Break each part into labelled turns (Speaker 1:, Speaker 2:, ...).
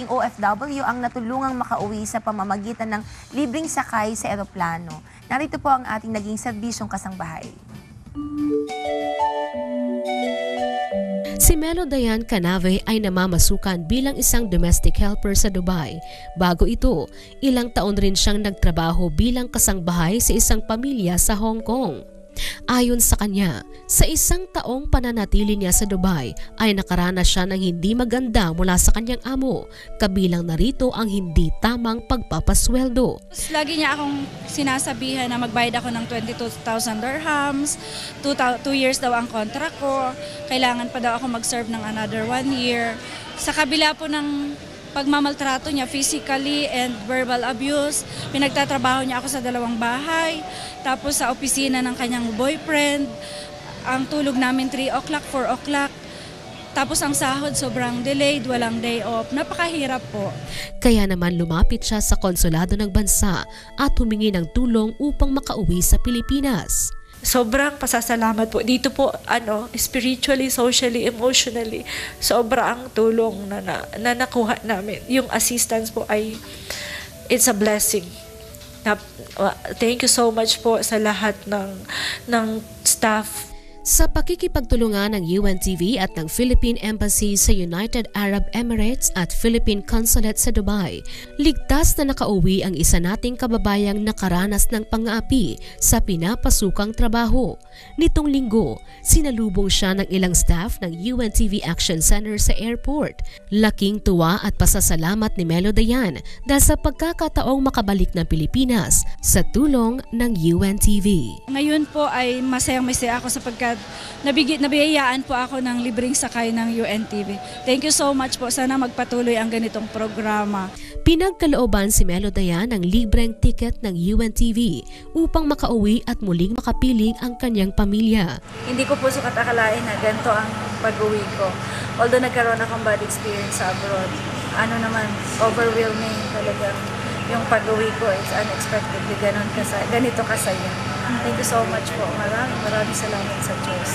Speaker 1: ating OFW ang natulungang makauwi sa pamamagitan ng libreng sakay sa eroplano. Narito po ang ating naging serbisyong kasangbahay.
Speaker 2: Si Melo Dayan Canave ay namamasukan bilang isang domestic helper sa Dubai. Bago ito, ilang taon rin siyang nagtrabaho bilang kasangbahay sa isang pamilya sa Hong Kong. Ayon sa kanya, sa isang taong pananatili niya sa Dubai ay nakaranas siya ng hindi maganda mula sa kanyang amo, kabilang narito ang hindi tamang pagpapasweldo.
Speaker 3: Lagi niya akong sinasabihan na magbayad ako ng 22,000 dirhams, 2 years daw ang contract ko, kailangan pa daw ako mag-serve ng another 1 year. Sa kabila po ng pagmamaltrato niya, physically and verbal abuse, pinagtatrabaho niya ako sa 2 bahay, tapos sa opisina ng kanyang boyfriend, ang tulog namin 3 o'clock, 4 o'clock, tapos ang sahod sobrang delayed, walang day off. Napakahirap po.
Speaker 2: Kaya naman lumapit siya sa konsulado ng bansa at humingi ng tulong upang makauwi sa Pilipinas.
Speaker 4: Sobrang pasasalamat po. Dito po, spiritually, socially, emotionally, sobra ang tulong na nakuha namin. Yung assistance po ay, it's a blessing. Thank you so much po sa lahat ng staff.
Speaker 2: Sa pakikipagtulungan ng UNTV at ng Philippine Embassy sa United Arab Emirates at Philippine Consulate sa Dubai, ligtas na nakauwi ang isa nating kababayang nakaranas ng pang-aapi sa pinapasukang trabaho. Nitong linggo, sinalubong siya ng ilang staff ng UNTV Action Center sa airport. Laking tuwa at pasasalamat ni Melo Dayan dahil sa pagkakataong makabalik ng Pilipinas sa tulong ng UNTV.
Speaker 3: Ngayon po ay masayang-masaya ako sapagkat nabiyayaan po ako ng libreng sakay ng UNTV. Thank you so much po. Sana magpatuloy ang ganitong programa.
Speaker 2: Pinagkalooban si Melo Dayan ng libreng ticket ng UNTV upang makauwi at muling makapiling ang kanyang pamilya.
Speaker 5: Hindi ko po sukat akalain na ganito ang pag-uwi ko. Although nagkaroon akong bad experience sa abroad, overwhelming talaga yung pag-uwi ko. It's unexpectedly ganito kasaya. Thank you so much po. Maraming salamat sa Diyos.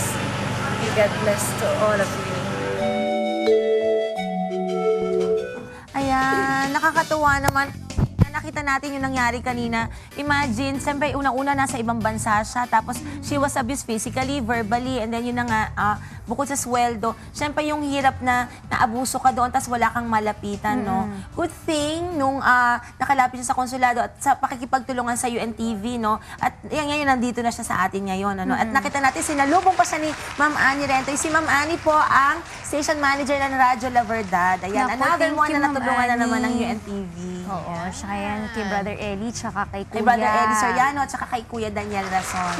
Speaker 5: God bless to all of you.
Speaker 1: Ayan, nakakatuwa naman. Nakita natin yung nangyari kanina. Imagine, siyempre unang-una nasa ibang bansa siya, tapos she was abused physically, verbally, and then yun na nga, bukod sa sweldo, siyempre yung hirap na naabuso ka doon, tapos wala kang malapitan, no? Good thing, nung nakalapit siya sa konsulado at sa pakikipagtulungan sa UNTV, no? At yan, ngayon, nandito na siya sa atin ngayon, ano? At nakita natin, sinalubong pa siya ni Ma'am Annie Rentoy. Si Ma'am Annie po ang station manager ng Radyo La Verdad. Ayan, another one na natulungan na naman ng UNTV.
Speaker 6: Oo, siya yan kay Brother Eli, tsaka kay Kuya.
Speaker 1: Kay Brother Eli Soriano, at saka kay Kuya Daniel Rason.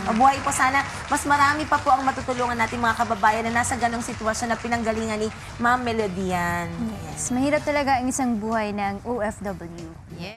Speaker 1: Mabuhay po sana. Mas marami pa po ang matutulungan natin mga kababayan na nasa ganong sitwasyon na pinanggalingan ni Ma'am Melo Dayan.
Speaker 6: Yes, mahirap talaga ang isang buhay ng OFW.
Speaker 1: Yes.